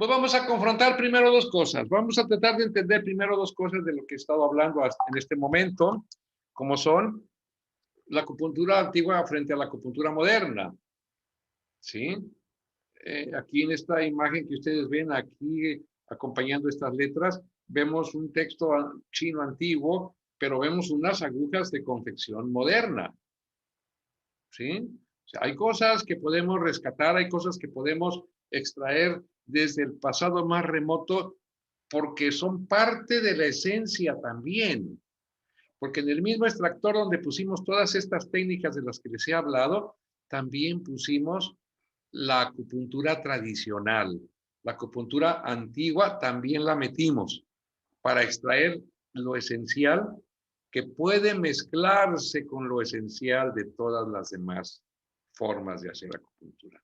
Pues vamos a confrontar primero dos cosas. Vamos a tratar de entender primero dos cosas de lo que he estado hablando en este momento, como son la acupuntura antigua frente a la acupuntura moderna. ¿Sí? Aquí en esta imagen que ustedes ven aquí, acompañando estas letras, vemos un texto chino antiguo, pero vemos unas agujas de confección moderna. ¿Sí? O sea, hay cosas que podemos rescatar, hay cosas que podemos extraer desde el pasado más remoto porque son parte de la esencia también. Porque en el mismo extractor donde pusimos todas estas técnicas de las que les he hablado, también pusimos la acupuntura tradicional. La acupuntura antigua también la metimos para extraer lo esencial que puede mezclarse con lo esencial de todas las demás formas de hacer acupuntura.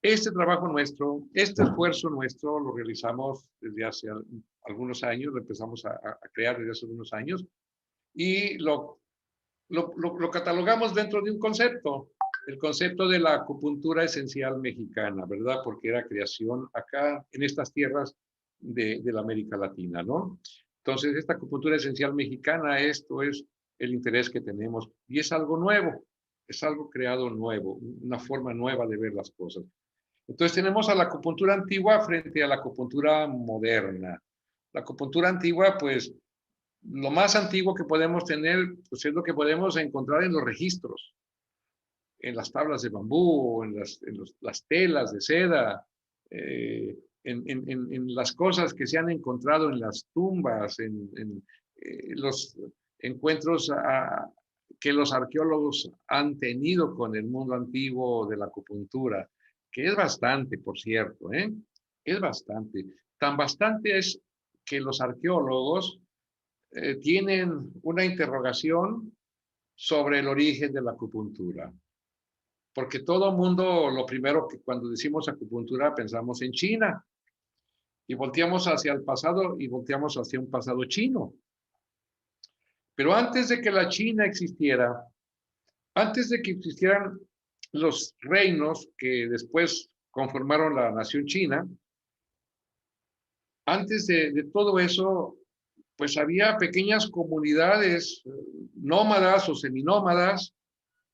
Este trabajo nuestro, este esfuerzo nuestro lo realizamos desde hace algunos años, lo empezamos a crear desde hace algunos años y lo catalogamos dentro de un concepto, el concepto de la acupuntura esencial mexicana, ¿verdad? Porque era creación acá en estas tierras de la América Latina, ¿no? Entonces, esta acupuntura esencial mexicana, esto es el interés que tenemos y es algo nuevo, es algo creado nuevo, una forma nueva de ver las cosas. Entonces, tenemos a la acupuntura antigua frente a la acupuntura moderna. La acupuntura antigua, pues, lo más antiguo que podemos tener, pues es lo que podemos encontrar en los registros, en las tablas de bambú, las telas de seda, en las cosas que se han encontrado en las tumbas, los encuentros que los arqueólogos han tenido con el mundo antiguo de la acupuntura, que es bastante, por cierto, ¿eh? Es bastante. Tan bastante es que los arqueólogos tienen una interrogación sobre el origen de la acupuntura. Porque todo mundo, lo primero que cuando decimos acupuntura pensamos en China y volteamos hacia el pasado y volteamos hacia un pasado chino. Pero antes de que la China existiera, antes de que existieran los reinos que después conformaron la nación china, antes de todo eso, pues había pequeñas comunidades nómadas o seminómadas,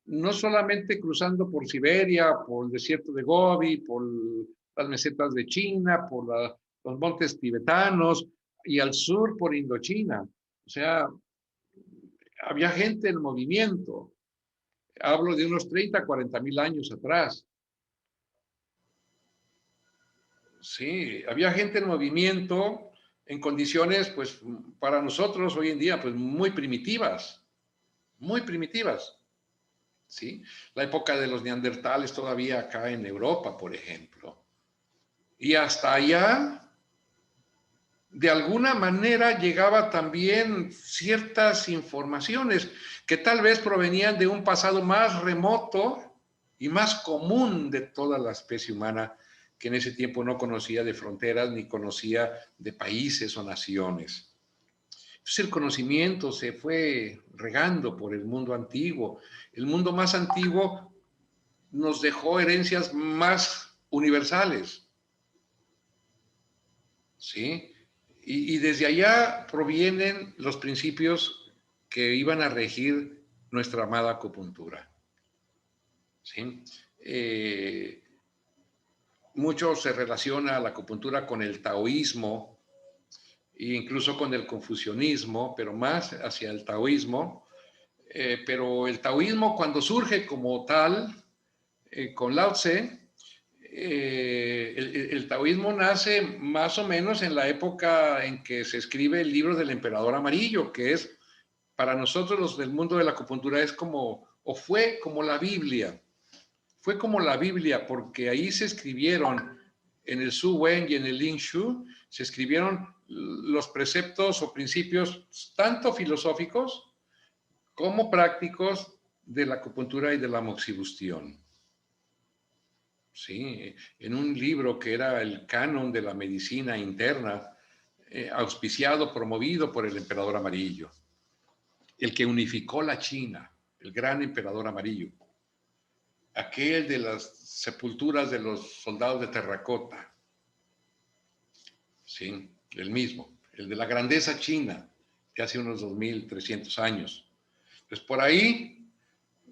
no solamente cruzando por Siberia, por el desierto de Gobi, por las mesetas de China, por los montes tibetanos y al sur por Indochina. O sea, había gente en movimiento. Hablo de unos 30, 40 mil años atrás. Sí, había gente en movimiento en condiciones, pues, para nosotros hoy en día, pues, muy primitivas, muy primitivas. ¿Sí? La época de los neandertales todavía acá en Europa, por ejemplo. Y hasta allá, de alguna manera, llegaba también ciertas informaciones que tal vez provenían de un pasado más remoto y más común de toda la especie humana, que en ese tiempo no conocía de fronteras ni conocía de países o naciones. Entonces el conocimiento se fue regando por el mundo antiguo. El mundo más antiguo nos dejó herencias más universales. ¿Sí? Y desde allá provienen los principios que iban a regir nuestra amada acupuntura. ¿Sí? Mucho se relaciona la acupuntura con el taoísmo e incluso con el confucianismo, pero más hacia el taoísmo. Pero el taoísmo, cuando surge como tal, con Lao Tse, el taoísmo nace más o menos en la época en que se escribe el libro del Emperador Amarillo, que es, para nosotros los del mundo de la acupuntura, es como, o fue como la Biblia. Fue como la Biblia, porque ahí se escribieron, en el Su Wen y en el Ling Shu, se escribieron los preceptos o principios tanto filosóficos como prácticos de la acupuntura y de la moxibustión. Sí, en un libro que era el canon de la medicina interna, auspiciado, promovido por el emperador amarillo, el que unificó la China, el gran emperador amarillo, aquel de las sepulturas de los soldados de terracota, ¿sí? El mismo, el de la grandeza china, de hace unos 2300 años. Pues por ahí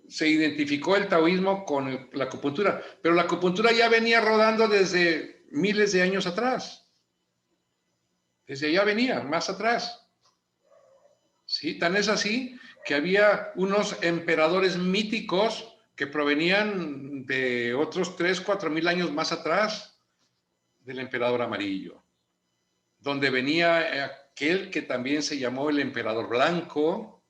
se identificó el taoísmo con la acupuntura, pero la acupuntura ya venía rodando desde miles de años atrás. Desde allá venía, más atrás. ¿Sí? Tan es así que había unos emperadores míticos que provenían de otros 3, 4 mil años más atrás del emperador amarillo, donde venía aquel que también se llamó el emperador blanco,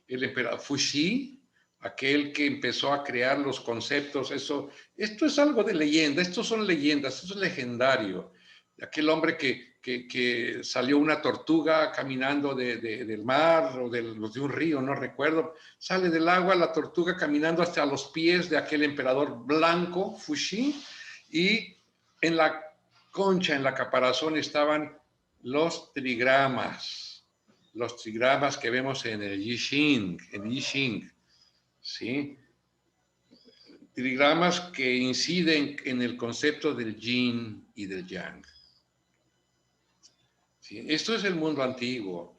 el emperador Fuxi, aquel que empezó a crear los conceptos. Esto es algo de leyenda, estos son leyendas, esto es legendario. Aquel hombre que salió una tortuga caminando del mar o de un río, no recuerdo, sale del agua la tortuga caminando hasta los pies de aquel emperador blanco, Fuxi, y en la concha, en la caparazón, estaban los trigramas que vemos en el I Ching, ¿sí? Trigramas que inciden en el concepto del yin y del yang. ¿Sí? Esto es el mundo antiguo.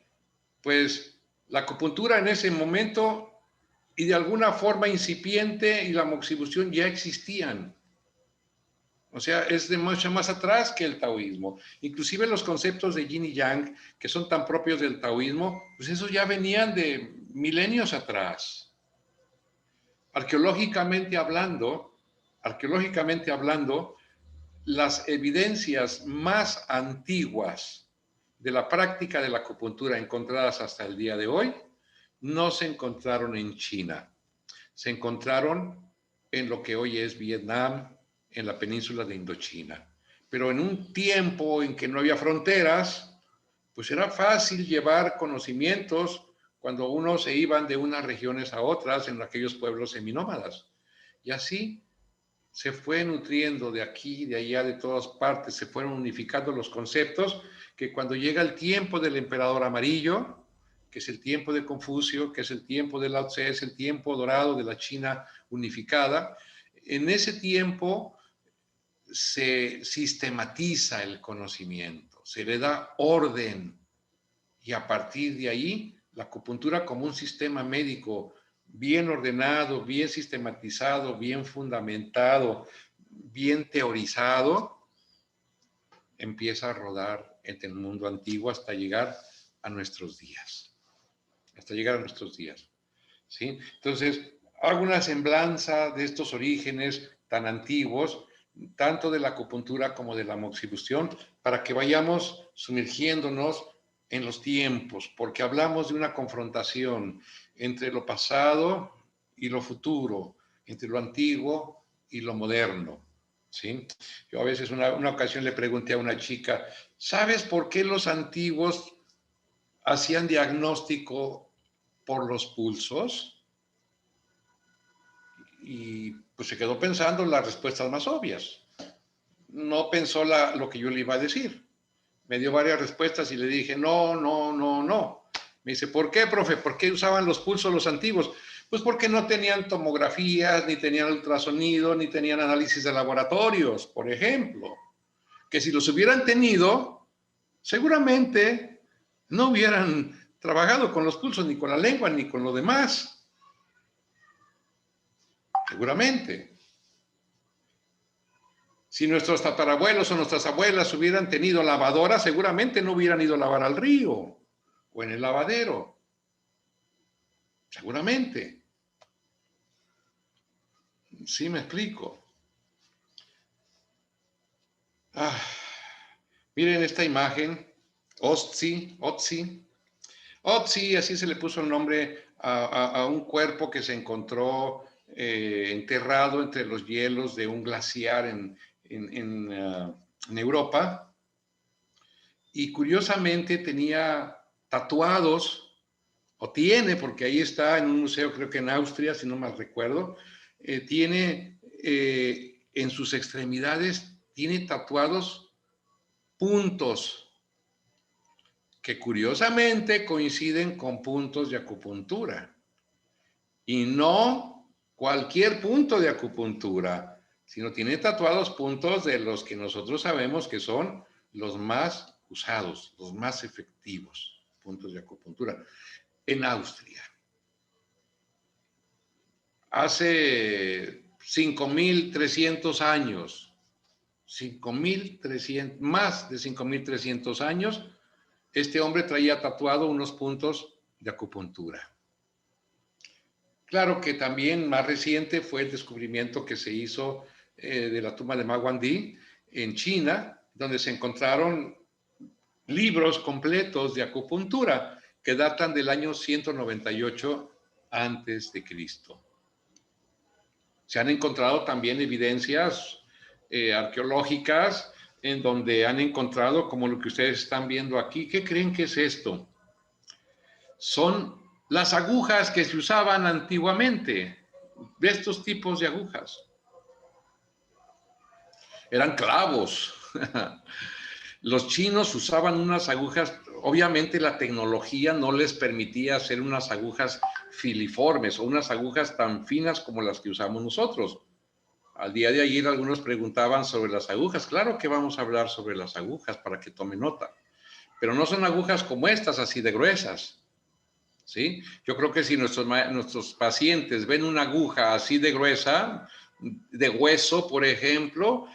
Pues la acupuntura en ese momento y de alguna forma incipiente y la moxibustión ya existían. O sea, es de mucho más atrás que el taoísmo. Inclusive los conceptos de yin y yang, que son tan propios del taoísmo, pues esos ya venían de milenios atrás. Arqueológicamente hablando, las evidencias más antiguas de la práctica de la acupuntura encontradas hasta el día de hoy no se encontraron en China. Se encontraron en lo que hoy es Vietnam, en la península de Indochina. Pero en un tiempo en que no había fronteras, pues era fácil llevar conocimientos cuando unos se iban de unas regiones a otras en aquellos pueblos seminómadas. Y así se fue nutriendo de aquí, de allá, de todas partes, se fueron unificando los conceptos que cuando llega el tiempo del emperador amarillo, que es el tiempo de Confucio, que es el tiempo de Lao Tse, es el tiempo dorado de la China unificada, en ese tiempo se sistematiza el conocimiento, se le da orden y a partir de ahí la acupuntura como un sistema médico bien ordenado, bien sistematizado, bien fundamentado, bien teorizado, empieza a rodar en el mundo antiguo hasta llegar a nuestros días. ¿Sí? Entonces, hago una semblanza de estos orígenes tan antiguos, tanto de la acupuntura como de la moxibustión, para que vayamos sumergiéndonos en los tiempos, porque hablamos de una confrontación entre lo pasado y lo futuro, entre lo antiguo y lo moderno. ¿Sí? Yo a veces una ocasión le pregunté a una chica, ¿sabes por qué los antiguos hacían diagnóstico por los pulsos? Y pues se quedó pensando las respuestas más obvias. No pensó lo que yo le iba a decir. Me dio varias respuestas y le dije, no. Me dice, ¿por qué, profe? ¿Por qué usaban los pulsos los antiguos? Pues porque no tenían tomografías, ni tenían ultrasonido, ni tenían análisis de laboratorios, por ejemplo. Que si los hubieran tenido, seguramente no hubieran trabajado con los pulsos, ni con la lengua, ni con lo demás. Seguramente. Si nuestros tatarabuelos o nuestras abuelas hubieran tenido lavadora, seguramente no hubieran ido a lavar al río o en el lavadero. Seguramente. ¿Sí me explico? Miren esta imagen. Otzi, así se le puso el nombre a un cuerpo que se encontró enterrado entre los hielos de un glaciar en Europa. Y curiosamente tenía tatuados, o tiene, porque ahí está en un museo, creo que en Austria, si no mal recuerdo, tiene en sus extremidades, tiene tatuados puntos que curiosamente coinciden con puntos de acupuntura. Y no cualquier punto de acupuntura, sino tiene tatuados puntos de los que nosotros sabemos que son los más usados, los más efectivos puntos de acupuntura en Austria. Hace 5.300 años, 5.300, más de 5.300 años, este hombre traía tatuado unos puntos de acupuntura. Claro que también más reciente fue el descubrimiento que se hizo de la tumba de Ma Guangdi en China, donde se encontraron libros completos de acupuntura que datan del año 198 antes de Cristo. Se han encontrado también evidencias arqueológicas en donde han encontrado, como lo que ustedes están viendo aquí. ¿Qué creen que es esto? Son las agujas que se usaban antiguamente, de estos tipos de agujas. Eran clavos. Los chinos usaban unas agujas, obviamente la tecnología no les permitía hacer unas agujas filiformes o unas agujas tan finas como las que usamos nosotros. Al día de ayer algunos preguntaban sobre las agujas. Claro que vamos a hablar sobre las agujas para que tome nota, pero no son agujas como estas, así de gruesas. ¿Sí? Yo creo que si nuestros pacientes ven una aguja así de gruesa, de hueso, por ejemplo,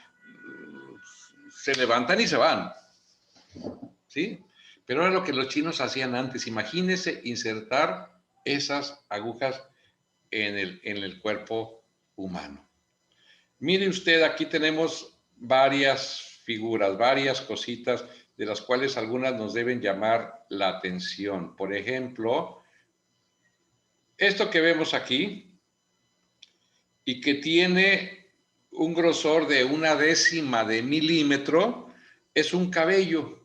se levantan y se van. ¿Sí? Pero era lo que los chinos hacían antes. Imagínense insertar esas agujas en el cuerpo humano. Mire usted, aquí tenemos varias figuras, varias cositas, de las cuales algunas nos deben llamar la atención. Por ejemplo, esto que vemos aquí y que tiene un grosor de 1/10 de milímetro, es un cabello.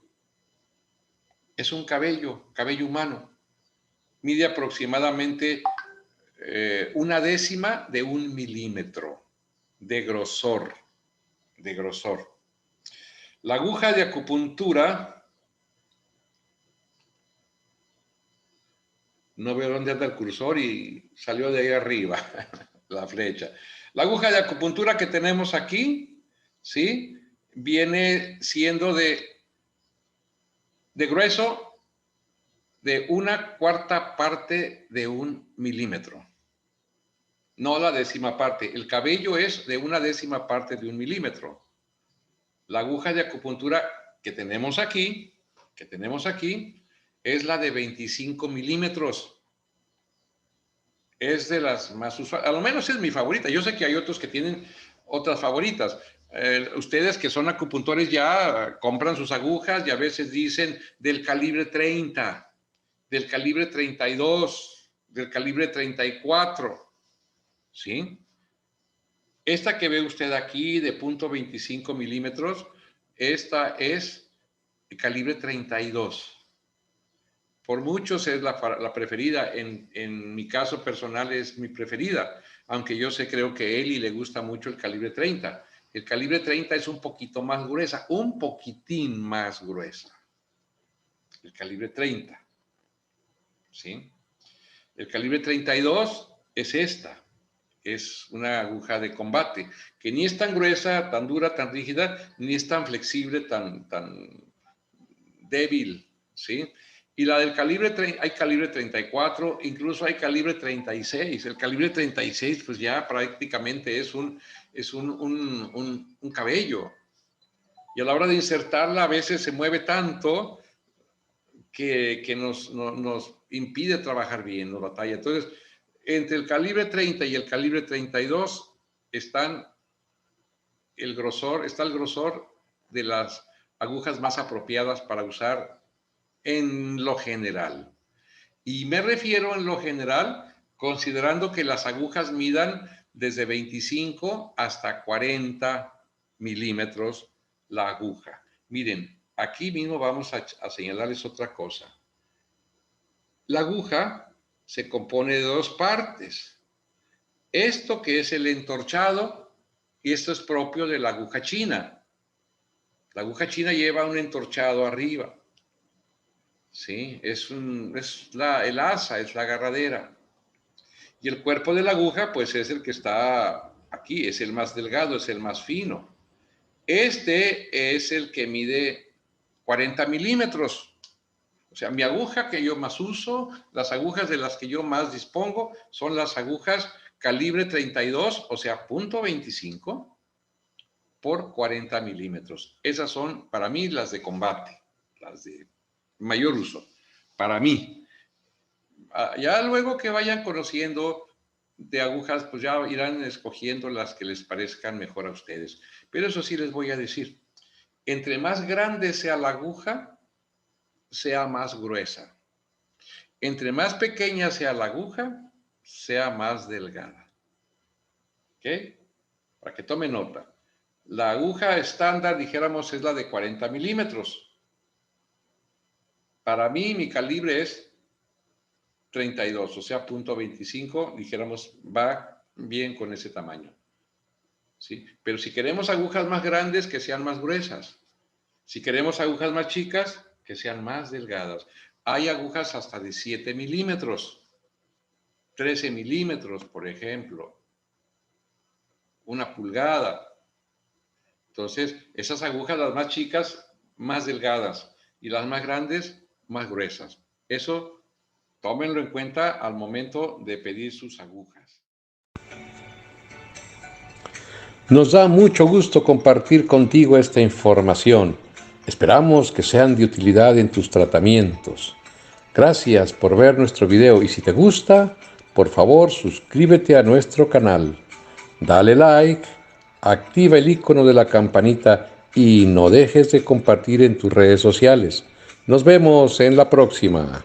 Es un cabello humano. Mide aproximadamente 1/10 de un milímetro de grosor. La aguja de acupuntura, no veo dónde anda el cursor y salió de ahí arriba la flecha. La aguja de acupuntura que tenemos aquí, ¿sí? Viene siendo de grueso de 1/4 parte de un milímetro. No la 10ª parte. El cabello es de 1/10 parte de un milímetro. La aguja de acupuntura que tenemos aquí, es la de 25 milímetros. Es de las más usuales. A lo menos es mi favorita. Yo sé que hay otros que tienen otras favoritas. Ustedes que son acupuntores ya compran sus agujas y a veces dicen del calibre 30, del calibre 32, del calibre 34. ¿Sí? Esta que ve usted aquí de 0.25 milímetros, esta es el calibre 32. Por muchos es la preferida. En mi caso personal es mi preferida, aunque yo creo que a Eli le gusta mucho el calibre 30. El calibre 30 es un poquito más gruesa, un poquitín más gruesa. El calibre 30. ¿Sí? El calibre 32 es esta. Es una aguja de combate, que ni es tan gruesa, tan dura, tan rígida, ni es tan flexible, tan débil, ¿sí? Y la del calibre, hay calibre 34, incluso hay calibre 36. El calibre 36, pues ya prácticamente es un cabello. Y a la hora de insertarla, a veces se mueve tanto que nos impide trabajar bien, nos batalla. Entonces, entre el calibre 30 y el calibre 32 está el grosor de las agujas más apropiadas para usar en lo general. Y me refiero en lo general considerando que las agujas midan desde 25 hasta 40 milímetros la aguja. Miren, aquí mismo vamos a señalarles otra cosa. La aguja se compone de 2 partes. Esto que es el entorchado, y esto es propio de la aguja china. La aguja china lleva un entorchado arriba. ¿Sí? Es el asa, es la agarradera. Y el cuerpo de la aguja, pues es el que está aquí, es el más delgado, es el más fino. Este es el que mide 40 milímetros. O sea, mi aguja que yo más uso, las agujas de las que yo más dispongo, son las agujas calibre 32, o sea, .25 por 40 milímetros. Esas son, para mí, las de combate, las de mayor uso, para mí. Ya luego que vayan conociendo de agujas, pues ya irán escogiendo las que les parezcan mejor a ustedes. Pero eso sí les voy a decir, entre más grande sea la aguja, sea más gruesa. Entre más pequeña sea la aguja, sea más delgada. ¿Ok? Para que tome nota. La aguja estándar, dijéramos, es la de 40 milímetros. Para mí, mi calibre es 32, o sea, .25, dijéramos, va bien con ese tamaño. ¿Sí? Pero si queremos agujas más grandes, que sean más gruesas. Si queremos agujas más chicas, que sean más delgadas. Hay agujas hasta de 7 milímetros, 13 milímetros, por ejemplo, 1 pulgada. Entonces, esas agujas, las más chicas, más delgadas, y las más grandes, más gruesas. Eso, tómenlo en cuenta al momento de pedir sus agujas. Nos da mucho gusto compartir contigo esta información. Esperamos que sean de utilidad en tus tratamientos. Gracias por ver nuestro video y si te gusta, por favor suscríbete a nuestro canal. Dale like, activa el icono de la campanita y no dejes de compartir en tus redes sociales. Nos vemos en la próxima.